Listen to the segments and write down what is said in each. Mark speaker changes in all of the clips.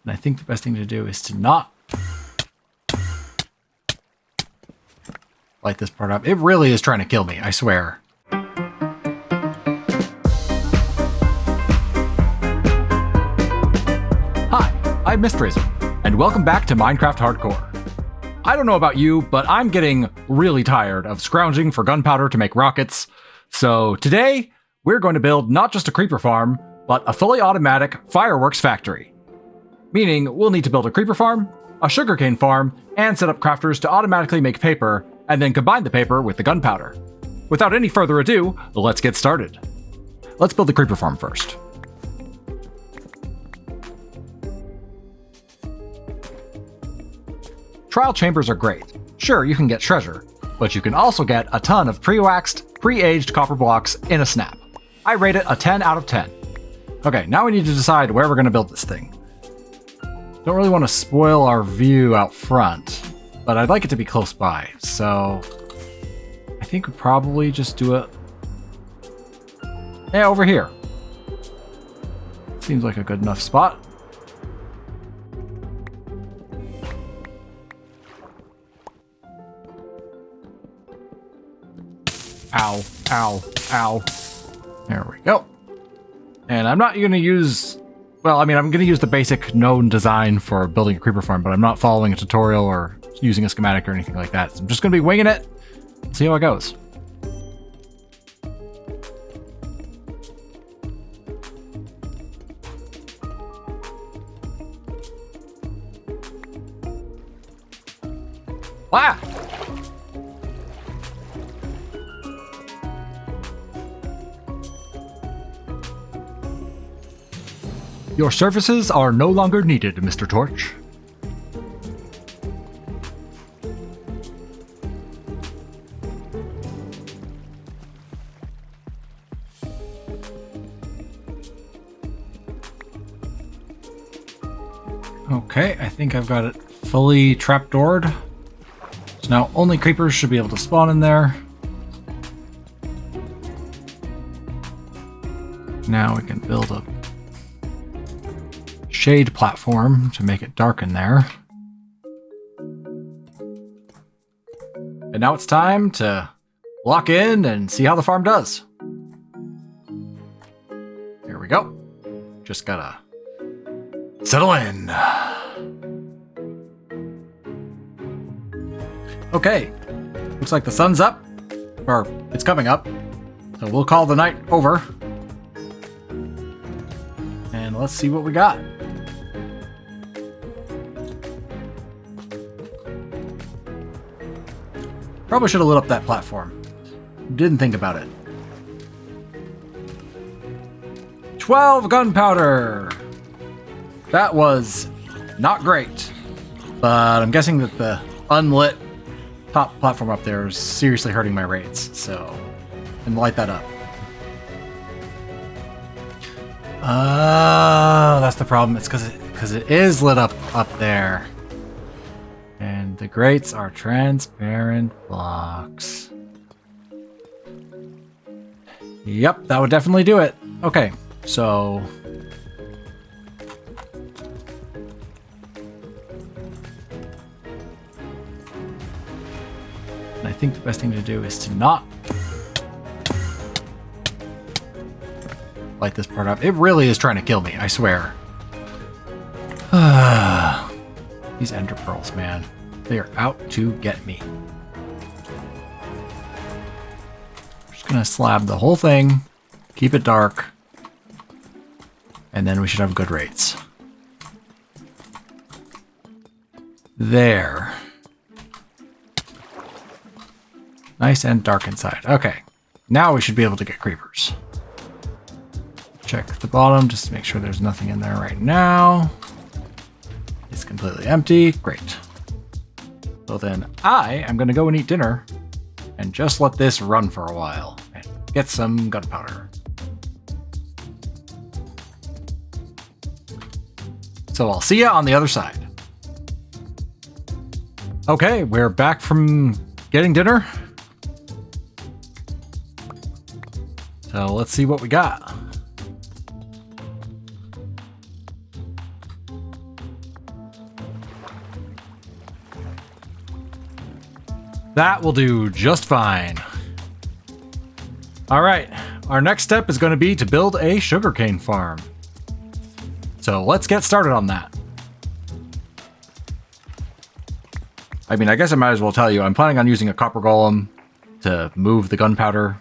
Speaker 1: And I think the best thing to do is to not light this part up. It really is trying to kill me, I swear. Hi, I'm Mysterism, and welcome back to Minecraft Hardcore. I don't know about you, but I'm getting really tired of scrounging for gunpowder to make rockets. So today, we're going to build not just a creeper farm, but a fully automatic fireworks factory. Meaning, we'll need to build a creeper farm, a sugarcane farm, and set up crafters to automatically make paper, and then combine the paper with the gunpowder. Without any further ado, let's get started. Let's build the creeper farm first. Trial chambers are great. Sure, you can get treasure, but you can also get a ton of pre-waxed, pre-aged copper blocks in a snap. I rate it a 10 out of 10. Okay, now we need to decide where we're going to build this thing. Don't really want to spoil our view out front, but I'd like it to be close by, so I think we'd probably just do it over here. Seems like a good enough spot. Ow, ow, ow. There we go. And I'm not going to use... Well, I mean, I'm going to use the basic known design for building a creeper farm, but I'm not following a tutorial or using a schematic or anything like that. So I'm just going to be winging it. See how it goes. Wow! Your services are no longer needed, Mr. Torch. Okay, I think I've got it fully trapdoored. So now only creepers should be able to spawn in there. Now we can build a shade platform to make it dark in there. And now it's time to lock in and see how the farm does. Here we go. Just gotta settle in. Okay, looks like the sun's up, or it's coming up. So we'll call the night over. And let's see what we got. Probably should have lit up that platform. Didn't think about it. 12 gunpowder! That was not great. But I'm guessing that the unlit top platform up there is seriously hurting my rates. So, I'm gonna light that up. That's the problem. It's because it is lit up there. And the grates are transparent blocks. Yep, that would definitely do it. Okay, so... And I think the best thing to do is to not light this part up. It really is trying to kill me, I swear. These ender pearls, man. They are out to get me. Just gonna slab the whole thing, keep it dark, and then we should have good rates. There. Nice and dark inside. Okay. Now we should be able to get creepers. Check the bottom just to make sure there's nothing in there right now. It's completely empty. Great. So then I am going to go and eat dinner and just let this run for a while and get some gunpowder. So I'll see you on the other side. Okay, we're back from getting dinner. So let's see what we got. That will do just fine. All right, our next step is going to be to build a sugarcane farm. So let's get started on that. I mean, I guess I might as well tell you, I'm planning on using a copper golem to move the gunpowder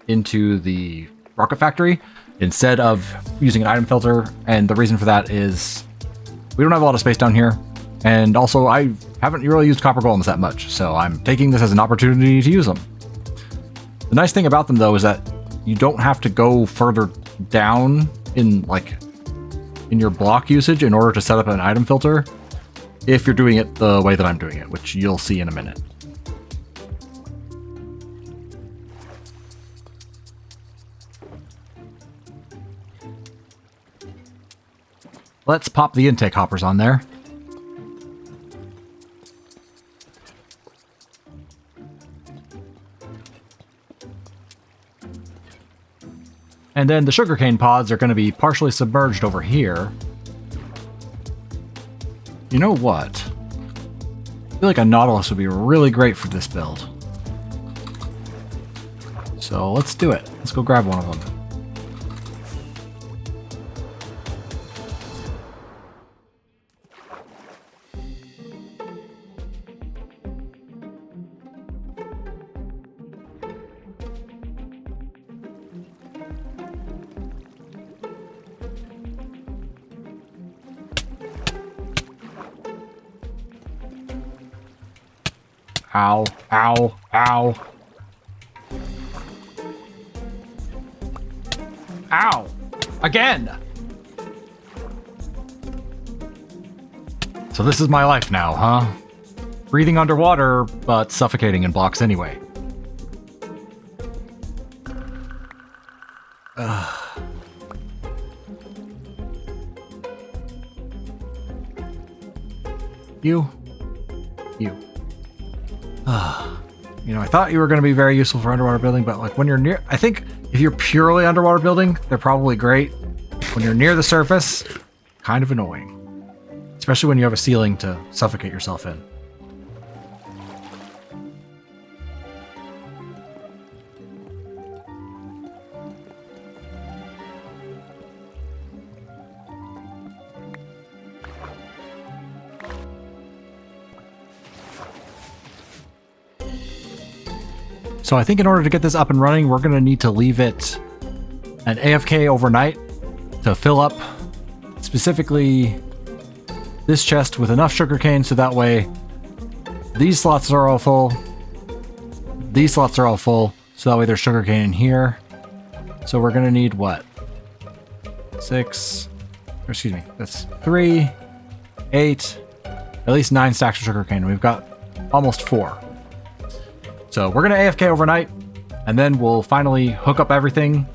Speaker 1: into the rocket factory instead of using an item filter. And the reason for that is we don't have a lot of space down here. And also I haven't really used copper golems that much. So I'm taking this as an opportunity to use them. The nice thing about them though, is that you don't have to go further down in your block usage in order to set up an item filter if you're doing it the way that I'm doing it, which you'll see in a minute. Let's pop the intake hoppers on there. And then the sugarcane pods are going to be partially submerged over here. You know what? I feel like a Nautilus would be really great for this build. So let's do it. Let's go grab one of them. Ow, ow, ow. Ow! Again! So this is my life now, huh? Breathing underwater, but suffocating in blocks anyway. You. You know, I thought you were going to be very useful for underwater building, but like when you're near, I think if you're purely underwater building, they're probably great. When you're near the surface, kind of annoying. Especially when you have a ceiling to suffocate yourself in. So I think in order to get this up and running, we're going to need to leave it an AFK overnight to fill up specifically this chest with enough sugarcane so that way these slots are all full. These slots are all full, so that way there's sugarcane in here. So we're going to need what? 6, or excuse me, that's 3, 8, at least 9 stacks of sugarcane. We've got almost 4. So we're going to AFK overnight, and then we'll finally hook up everything,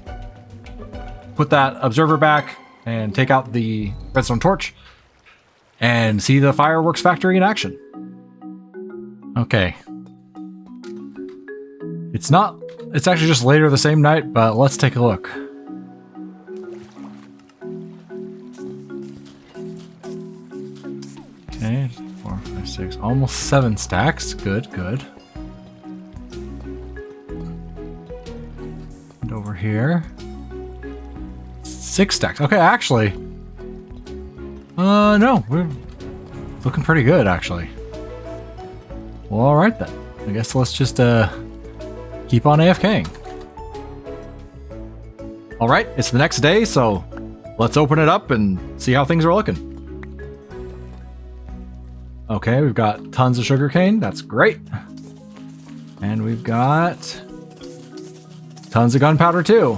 Speaker 1: put that observer back, and take out the redstone torch, and see the fireworks factory in action. Okay. It's actually just later the same night, but let's take a look. Okay, 4, 5, 6, almost 7 stacks. Good, good. Over here, 6 stacks. Okay, actually, no, we're looking pretty good, actually. Well, all right then. I guess let's just keep on AFKing. All right, it's the next day, so let's open it up and see how things are looking. Okay, we've got tons of sugarcane. That's great, and we've got tons of gunpowder too.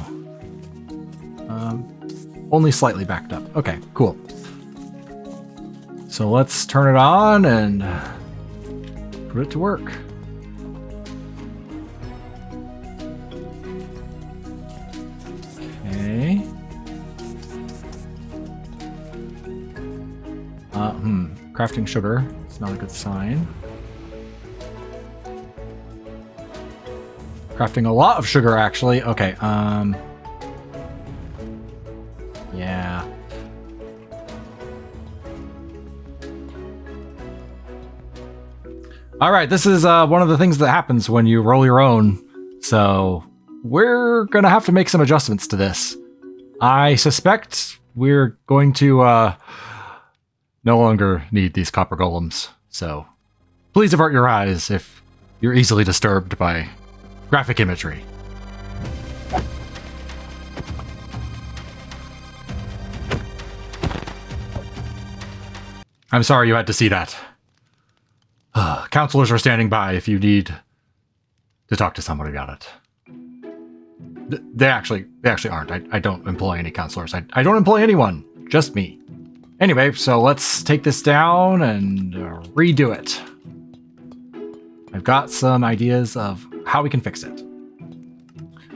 Speaker 1: Only slightly backed up. Okay, cool. So let's turn it on and put it to work. Okay. Crafting sugar. It's not a good sign. Crafting a lot of sugar, actually. Okay, yeah. All right, this is one of the things that happens when you roll your own. So we're going to have to make some adjustments to this. I suspect we're going to no longer need these copper golems. So please avert your eyes if you're easily disturbed by graphic imagery. I'm sorry you had to see that. Counselors are standing by if you need to talk to somebody about it. They actually aren't. I don't employ any counselors. I don't employ anyone. Just me. Anyway, so let's take this down and redo it. I've got some ideas of how we can fix it.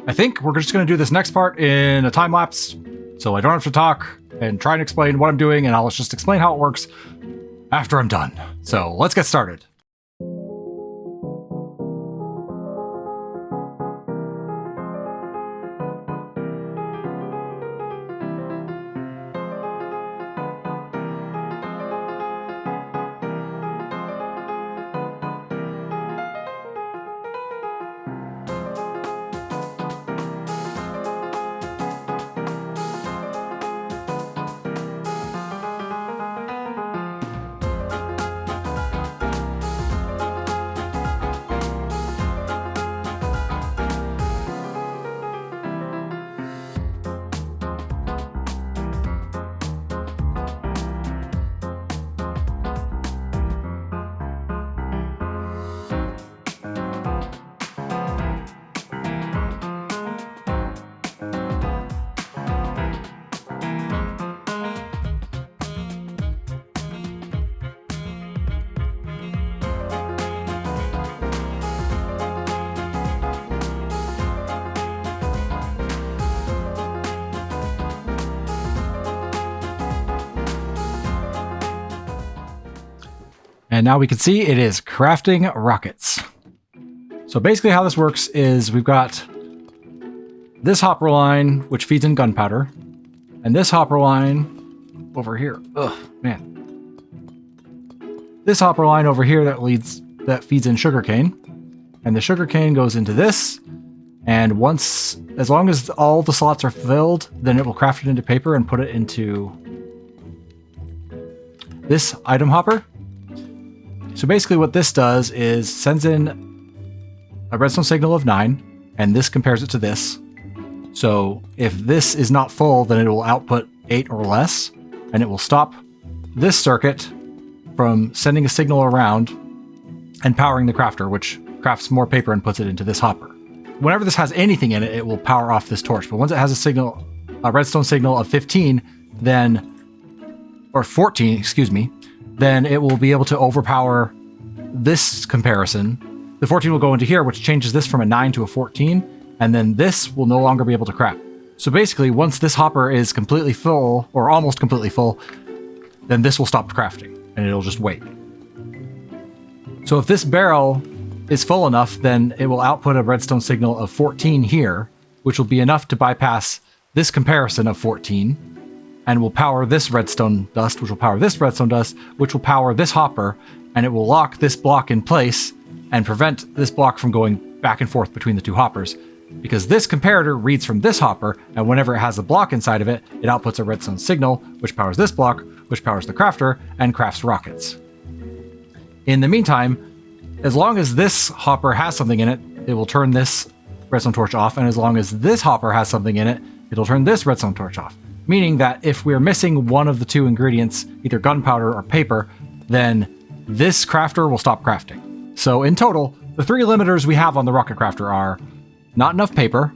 Speaker 1: I think we're just going to do this next part in a time lapse, so I don't have to talk and try and explain what I'm doing, and I'll just explain how it works after I'm done. So let's get started. And now we can see it is crafting rockets. So basically how this works is we've got this hopper line, which feeds in gunpowder, and this hopper line over here. Ugh, man. This hopper line over here that feeds in sugarcane, and the sugarcane goes into this, and as long as all the slots are filled, then it will craft it into paper and put it into this item hopper. So basically what this does is sends in a redstone signal of 9, and this compares it to this. So if this is not full, then it will output 8 or less, and it will stop this circuit from sending a signal around and powering the crafter, which crafts more paper and puts it into this hopper. Whenever this has anything in it, it will power off this torch. But once it has a redstone signal of 15, or 14, excuse me, then it will be able to overpower this comparison. The 14 will go into here, which changes this from a 9 to a 14, and then this will no longer be able to craft. So basically, once this hopper is completely full, or almost completely full, then this will stop crafting, and it'll just wait. So if this barrel is full enough, then it will output a redstone signal of 14 here, which will be enough to bypass this comparison of 14, and will power this redstone dust, which will power this redstone dust, which will power this hopper, and it will lock this block in place and prevent this block from going back and forth between the two hoppers. Because this comparator reads from this hopper, and whenever it has a block inside of it, it outputs a redstone signal, which powers this block, which powers the crafter, and crafts rockets. In the meantime, as long as this hopper has something in it, it will turn this redstone torch off, and as long as this hopper has something in it, it'll turn this redstone torch off. Meaning that if we're missing one of the two ingredients, either gunpowder or paper, then this crafter will stop crafting. So in total, the 3 limiters we have on the rocket crafter are not enough paper,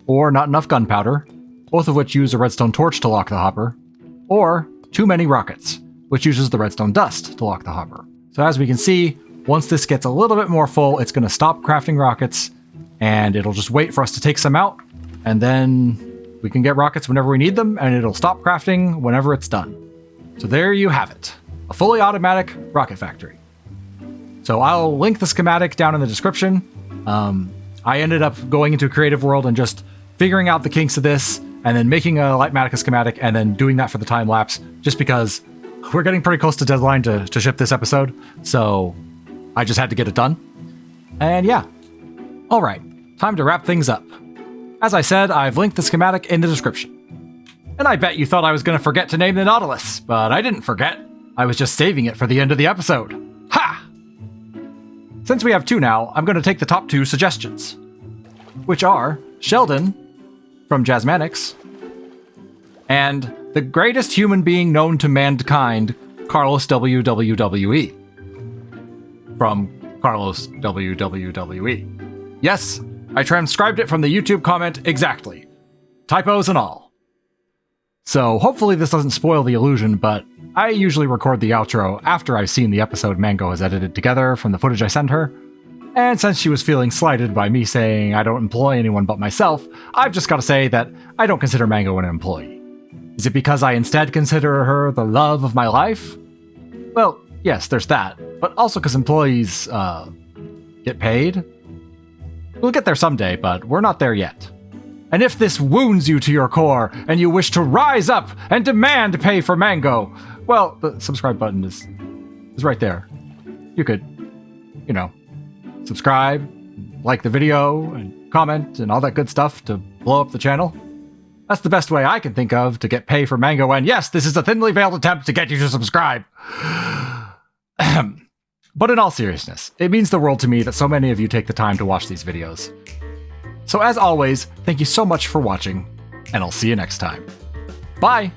Speaker 1: or not enough gunpowder, both of which use a redstone torch to lock the hopper, or too many rockets, which uses the redstone dust to lock the hopper. So as we can see, once this gets a little bit more full, it's going to stop crafting rockets, and it'll just wait for us to take some out, and then we can get rockets whenever we need them, and it'll stop crafting whenever it's done. So there you have it, a fully automatic rocket factory. So I'll link the schematic down in the description. I ended up going into a creative world and just figuring out the kinks of this, and then making a Lightmatica schematic, and then doing that for the time lapse, just because we're getting pretty close to deadline to ship this episode. So I just had to get it done. And yeah. Alright, time to wrap things up. As I said, I've linked the schematic in the description. And I bet you thought I was going to forget to name the Nautilus, but I didn't forget. I was just saving it for the end of the episode. Ha! Since we have 2 now, I'm going to take the top 2 suggestions, which are Sheldon from Jasmanics and the greatest human being known to mankind, Carlos WWE from Carlos WWE. Yes, I transcribed it from the YouTube comment exactly. Typos and all. So hopefully this doesn't spoil the illusion, but I usually record the outro after I've seen the episode Mango has edited together from the footage I send her. And since she was feeling slighted by me saying I don't employ anyone but myself, I've just got to say that I don't consider Mango an employee. Is it because I instead consider her the love of my life? Well, yes, there's that, but also because employees, get paid? We'll get there someday, but we're not there yet. And if this wounds you to your core, and you wish to rise up and demand pay for Mango, well, the subscribe button is right there. You could, subscribe, like the video, and comment, and all that good stuff to blow up the channel. That's the best way I can think of to get pay for Mango, and yes, this is a thinly veiled attempt to get you to subscribe. But in all seriousness, it means the world to me that so many of you take the time to watch these videos. So as always, thank you so much for watching, and I'll see you next time. Bye!